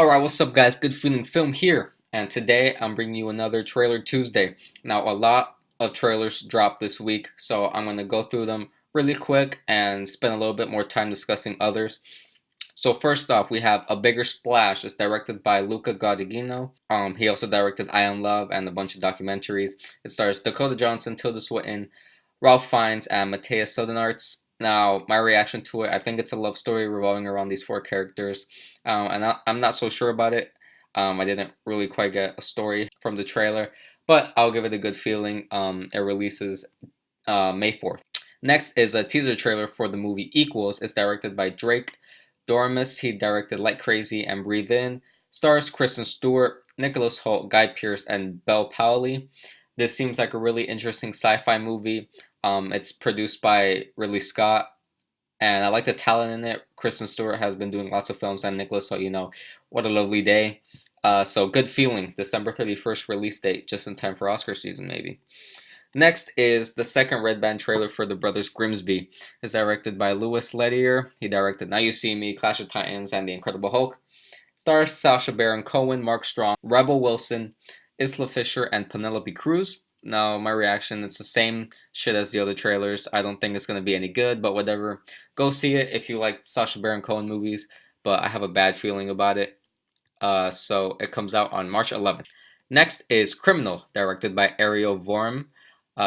Alright, what's up guys? Good Feeling Film here, and today I'm bringing you another Trailer Tuesday. Now, a lot of trailers dropped this week, so I'm going to go through them really quick and spend a little bit more time discussing others. So first off, we have A Bigger Splash. It's directed by Luca Guadagnino. He also directed I Am Love and a bunch of documentaries. It stars Dakota Johnson, Tilda Swinton, Ralph Fiennes, and Matthias Sodenarts. Now, my reaction to it, I think it's a love story revolving around these four characters, and I'm not so sure about it. I didn't really quite get a story from the trailer, but I'll give it a good feeling. It releases May 4th. Next is a teaser trailer for the movie Equals. It's directed by Drake Doremus. He directed Like Crazy and Breathe In. Stars Kristen Stewart, Nicholas Hoult, Guy Pearce, and Belle Powley. This seems like a really interesting sci-fi movie. It's produced by Ridley Scott, and I like the talent in it. Kristen Stewart has been doing lots of films, and Nicholas Hoult, what a lovely day. So good feeling. December 31st release date, just in time for Oscar season, maybe. Next is the second Red Band trailer for The Brothers Grimsby. It's directed by Louis Leterrier. He directed Now You See Me, Clash of Titans, and The Incredible Hulk. Stars Sacha Baron Cohen, Mark Strong, Rebel Wilson, Isla Fisher, and Penelope Cruz. Now, my reaction, it's the same shit as the other trailers. I don't think it's going to be any good, but whatever. Go see it if you like Sacha Baron Cohen movies, but I have a bad feeling about it. So it comes out on March 11th. Next is Criminal, directed by Ariel Vorm.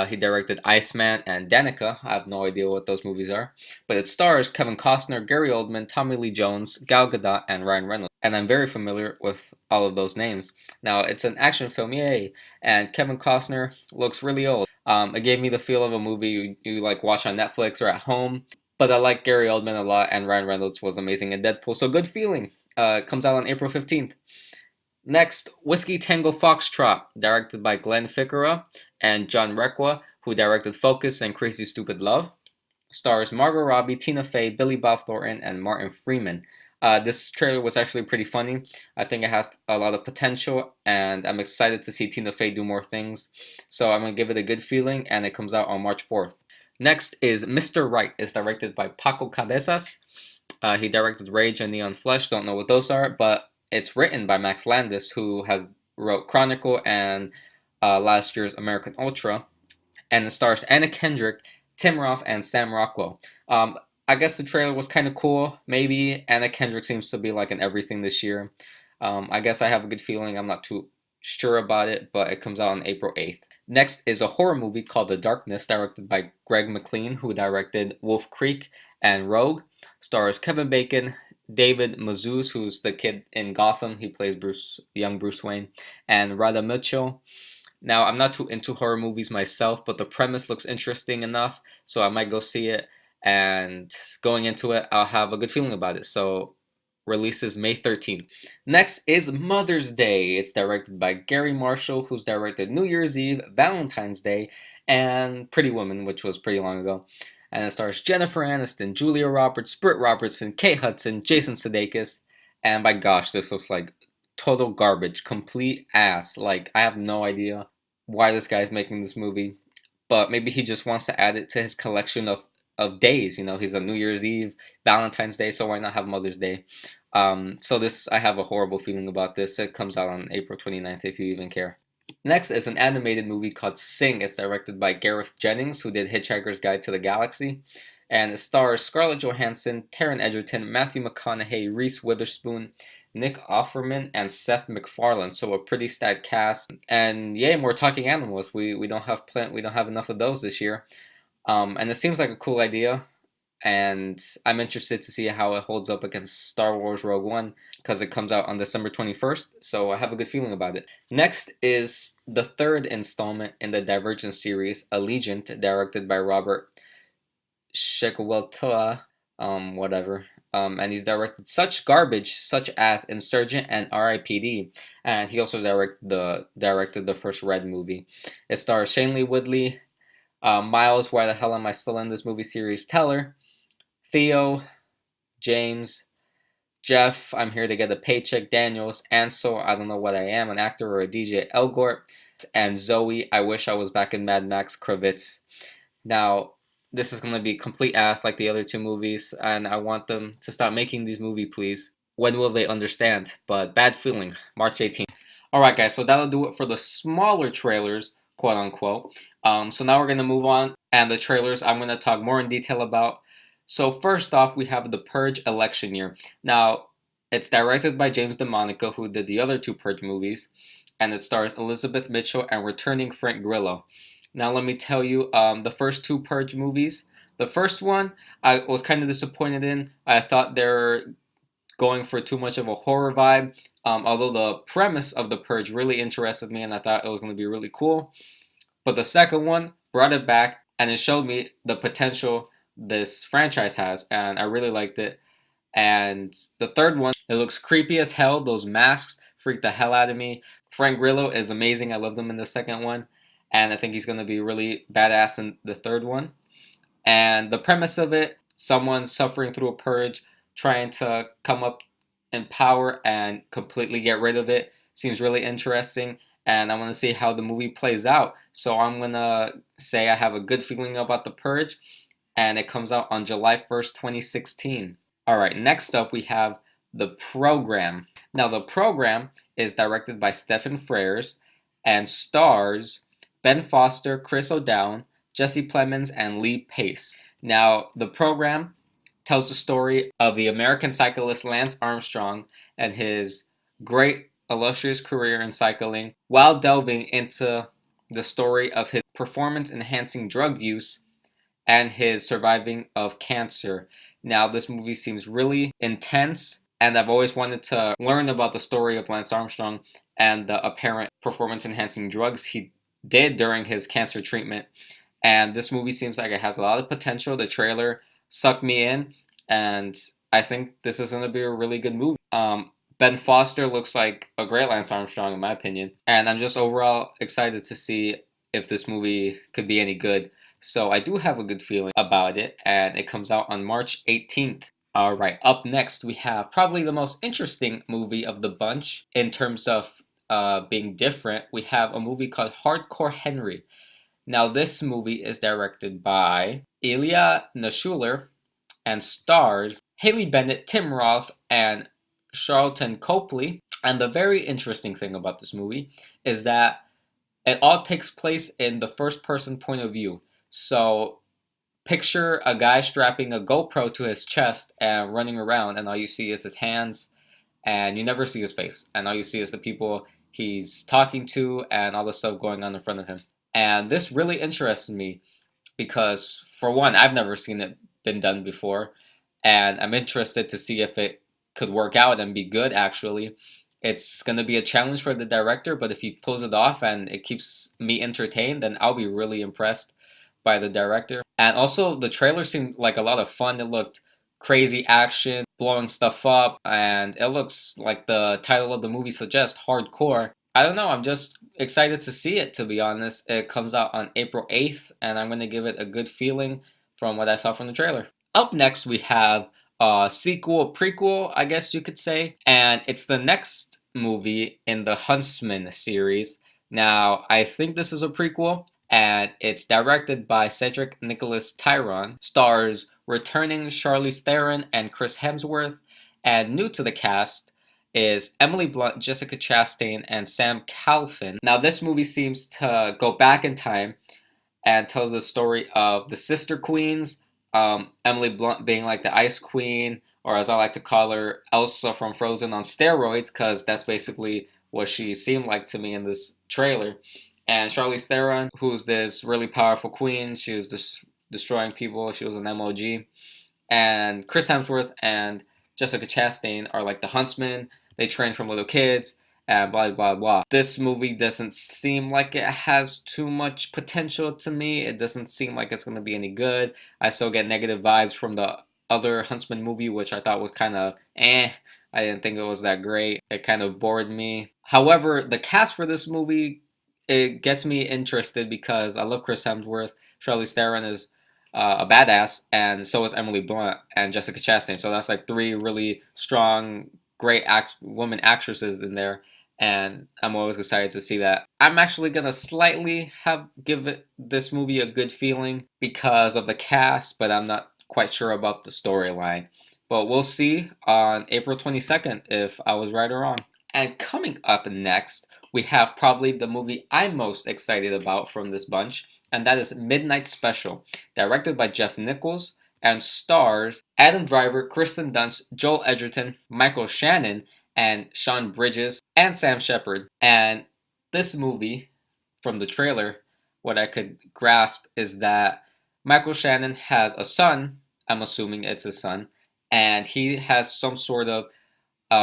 He directed Iceman and Danica. I have no idea what those movies are. But it stars Kevin Costner, Gary Oldman, Tommy Lee Jones, Gal Gadot, and Ryan Reynolds. And I'm very familiar with all of those names. Now, it's an action film, yay! And Kevin Costner looks really old. It gave me the feel of a movie you like watch on Netflix or at home. But I like Gary Oldman a lot, and Ryan Reynolds was amazing in Deadpool, so good feeling. It comes out on April 15th. Next, Whiskey Tango Foxtrot, directed by Glenn Ficarra and John Requa, who directed Focus and Crazy Stupid Love. Stars Margot Robbie, Tina Fey, Billy Bob Thornton, and Martin Freeman. This trailer was actually pretty funny. I think it has a lot of potential, and I'm excited to see Tina Fey do more things. So I'm going to give it a good feeling, and it comes out on March 4th. Next is Mr. Right. It's directed by Paco Cabezas. He directed Rage and Neon Flesh. Don't know what those are, but it's written by Max Landis, who has wrote Chronicle and last year's American Ultra, and it stars Anna Kendrick, Tim Roth, and Sam Rockwell. I guess the trailer was kind of cool. Maybe Anna Kendrick seems to be like in everything this year. I guess I have a good feeling. I'm not too sure about it, but it comes out on April 8th. Next is a horror movie called The Darkness, directed by Greg McLean, who directed Wolf Creek and Rogue. Stars Kevin Bacon, David Mazouz, who's the kid in Gotham. He plays young Bruce Wayne, and Radha Mitchell. Now, I'm not too into horror movies myself, but the premise looks interesting enough, so I might go see it. And going into it, I'll have a good feeling about it. So, releases May 13th. Next is Mother's Day. It's directed by Gary Marshall, who's directed New Year's Eve, Valentine's Day, and Pretty Woman, which was pretty long ago. And it stars Jennifer Aniston, Julia Roberts, Britt Robertson, Kate Hudson, Jason Sudeikis, and my gosh, this looks like total garbage, complete ass. Like, I have no idea why this guy's making this movie, but maybe he just wants to add it to his collection of days. He's a New Year's Eve, Valentine's Day, so why not have Mother's Day? So this, I have a horrible feeling about this. It comes out on April 29th, if you even care. Next is an animated movie called Sing. It's directed by Gareth Jennings, who did Hitchhiker's Guide to the Galaxy. And it stars Scarlett Johansson, Taron Egerton, Matthew McConaughey, Reese Witherspoon, Nick Offerman, and Seth MacFarlane. So a pretty stacked cast. And yeah, more talking animals. We don't have enough of those this year. And it seems like a cool idea. And I'm interested to see how it holds up against Star Wars Rogue One, because it comes out on December 21st, so I have a good feeling about it. Next is the third installment in the Divergent series, Allegiant, directed by Robert Shekaweltoa, whatever. And he's directed such garbage, such as Insurgent and R.I.P.D. And he also directed the first Red movie. It stars Shailene Woodley, Miles, why the hell am I still in this movie series, Teller, Theo, James, Jeff, I'm here to get a paycheck, Daniels, Ansel, I don't know what I am, an actor or a DJ, Elgort, and Zoe, I wish I was back in Mad Max, Kravitz. Now, this is going to be complete ass like the other two movies, and I want them to stop making these movies, please. When will they understand? But bad feeling, March 18th. Alright, guys, so that'll do it for the smaller trailers, quote unquote. So now we're going to move on, and the trailers I'm going to talk more in detail about. So, first off, we have the Purge Election Year. Now, it's directed by James DeMonica, who did the other two Purge movies, and it stars Elizabeth Mitchell and returning Frank Grillo. Now, let me tell you, the first two Purge movies, the first one I was kind of disappointed in. I thought they're going for too much of a horror vibe. Although the premise of The Purge really interested me and I thought it was going to be really cool. But the second one brought it back and it showed me the potential this franchise has, and I really liked it. And the third one, it looks creepy as hell. Those masks freak the hell out of me. Frank Grillo is amazing. I loved him in the second one. And I think he's going to be really badass in the third one. And the premise of it, someone suffering through a purge, trying to come up in power and completely get rid of it, seems really interesting. And I want to see how the movie plays out. So I'm going to say I have a good feeling about The Purge. And it comes out on July 1st, 2016. Alright, next up we have The Program. Now, The Program is directed by Stephen Frears and stars Ben Foster, Chris O'Dowd, Jesse Plemons, and Lee Pace. Now, The Program tells the story of the American cyclist Lance Armstrong and his great illustrious career in cycling while delving into the story of his performance enhancing drug use and his surviving of cancer. Now, this movie seems really intense, and I've always wanted to learn about the story of Lance Armstrong and the apparent performance enhancing drugs he did during his cancer treatment. And this movie seems like it has a lot of potential. The trailer sucked me in, and I think this is going to be a really good movie. Ben Foster looks like a great Lance Armstrong, in my opinion, and I'm just overall excited to see if this movie could be any good. So I do have a good feeling about it, and it comes out on March 18th. Alright, up next we have probably the most interesting movie of the bunch in terms of being different. We have a movie called Hardcore Henry. Now, this movie is directed by Ilya Nashuler and stars Haley Bennett, Tim Roth, and Charlton Copley. And the very interesting thing about this movie is that it all takes place in the first person point of view. So picture a guy strapping a GoPro to his chest and running around, and all you see is his hands, and you never see his face, and all you see is the people he's talking to and all the stuff going on in front of him. And this really interested me because, for one, I've never seen it been done before, and I'm interested to see if it could work out and be good, actually. It's going to be a challenge for the director, but if he pulls it off and it keeps me entertained, then I'll be really impressed by the director. And also, the trailer seemed like a lot of fun. It looked crazy action, blowing stuff up, and it looks like the title of the movie suggests, hardcore. I don't know, I'm just excited to see it, to be honest. It comes out on April 8th, and I'm going to give it a good feeling from what I saw from the trailer. Up next, we have a sequel, prequel, I guess you could say, and it's the next movie in the Huntsman series. Now, I think this is a prequel, and it's directed by Cedric Nicholas Tyron, stars returning Charlize Theron and Chris Hemsworth, and new to the cast is Emily Blunt, Jessica Chastain, and Sam Calvin. Now, this movie seems to go back in time and tells the story of the sister queens, Emily Blunt being like the Ice Queen, or as I like to call her, Elsa from Frozen on steroids, because that's basically what she seemed like to me in this trailer. And Charlize Theron, who's this really powerful queen, she was destroying people, she was an MOG. And Chris Hemsworth and Jessica Chastain are like the huntsmen. They train from little kids and blah blah blah. This movie doesn't seem like it has too much potential to me. It doesn't seem like it's going to be any good. I still get negative vibes from the other Huntsman movie, which I thought was kind of eh. I didn't think it was that great. It kind of bored me. However, the cast for this movie, it gets me interested because I love Chris Hemsworth. Charlize Theron is a badass, and so is Emily Blunt and Jessica Chastain. So that's like three really strong, great woman actresses in there, and I'm always excited to see that. I'm actually gonna slightly give this movie a good feeling because of the cast, but I'm not quite sure about the storyline. But we'll see on April 22nd if I was right or wrong. And coming up next, we have probably the movie I'm most excited about from this bunch, and that is Midnight Special, directed by Jeff Nichols and stars Adam Driver, Kristen Dunst, Joel Edgerton, Michael Shannon, and Sean Bridges, and Sam Shepard. And this movie, from the trailer, what I could grasp is that Michael Shannon has a son. I'm assuming it's his son, and he has some sort of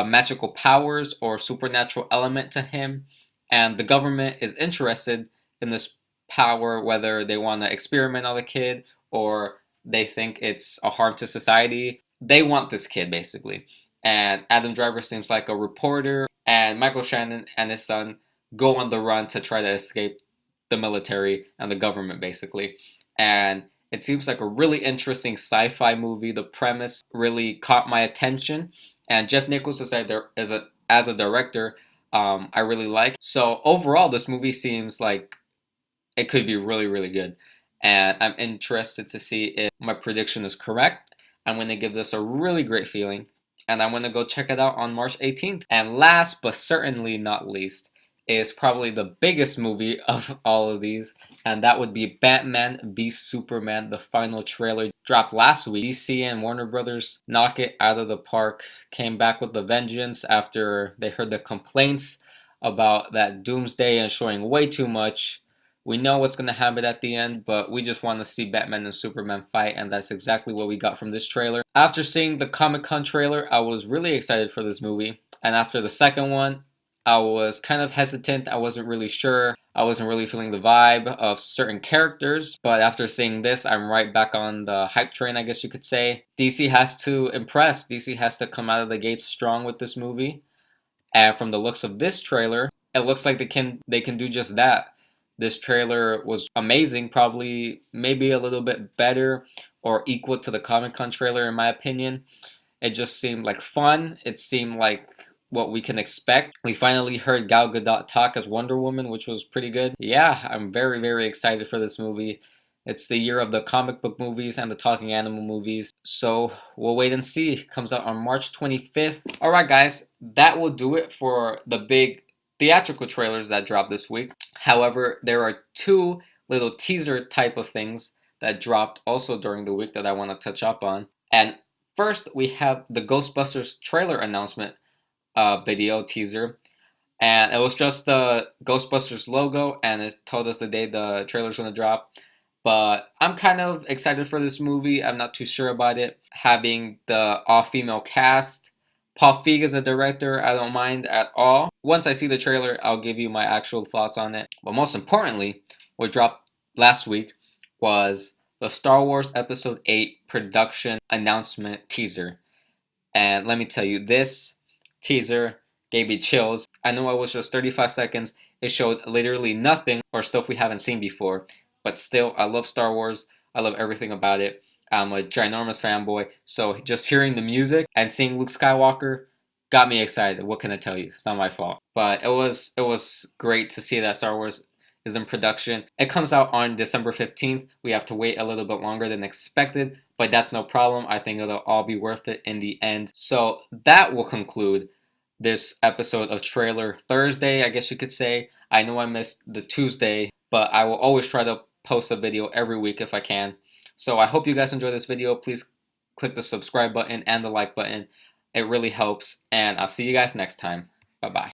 magical powers or supernatural element to him, and the government is interested in this power, whether they want to experiment on the kid or they think it's a harm to society. They want this kid basically. And Adam Driver seems like a reporter, and Michael Shannon and his son go on the run to try to escape the military and the government basically. And it seems like a really interesting sci-fi movie. The premise really caught my attention, and Jeff Nichols as a director, I really like. So overall, this movie seems like it could be really, really good, and I'm interested to see if my prediction is correct. I'm going to give this a really great feeling, and I'm going to go check it out on March 18th. And last but certainly not least is probably the biggest movie of all of these, and that would be Batman v Superman. The final trailer dropped last week. DC and Warner Brothers knock it out of the park, came back with a vengeance after they heard the complaints about that Doomsday and showing way too much. We know what's going to happen at the end, but we just want to see Batman and Superman fight, and that's exactly what we got from this trailer. After seeing the Comic-Con trailer, I was really excited for this movie, and after the second one, I was kind of hesitant. I wasn't really sure. I wasn't really feeling the vibe of certain characters, but after seeing this, I'm right back on the hype train, I guess you could say. DC has to impress. DC has to come out of the gates strong with this movie, and from the looks of this trailer, it looks like they can do just that. This trailer was amazing, probably maybe a little bit better or equal to the Comic-Con trailer in my opinion. It just seemed like fun. It seemed like what we can expect. We finally heard Gal Gadot talk as Wonder Woman, which was pretty good. Yeah, I'm very, very excited for this movie. It's the year of the comic book movies and the talking animal movies, so we'll wait and see. It comes out on March 25th. Alright guys, that will do it for the big theatrical trailers that dropped this week. However, there are two little teaser type of things that dropped also during the week that I want to touch up on. And first, we have the Ghostbusters trailer announcement video teaser, and it was just the Ghostbusters logo, and it told us the day the trailer's gonna drop. But I'm kind of excited for this movie. I'm not too sure about it. Having the all-female cast, Paul Feig is a director, I don't mind at all. Once I see the trailer, I'll give you my actual thoughts on it. But most importantly, what dropped last week was the Star Wars Episode 8 production announcement teaser. And let me tell you, this teaser gave me chills. I know it was just 35 seconds. It showed literally nothing or stuff we haven't seen before. But still, I love Star Wars. I love everything about it. I'm a ginormous fanboy. So just hearing the music and seeing Luke Skywalker got me excited. What can I tell you? It's not my fault. But it was great to see that Star Wars is in production. It comes out on December 15th. We have to wait a little bit longer than expected, but that's no problem. I think it'll all be worth it in the end. So that will conclude this episode of Trailer Thursday, I guess you could say. I know I missed the Tuesday, but I will always try to post a video every week if I can. So I hope you guys enjoyed this video. Please click the subscribe button and the like button. It really helps, and I'll see you guys next time. Bye-bye.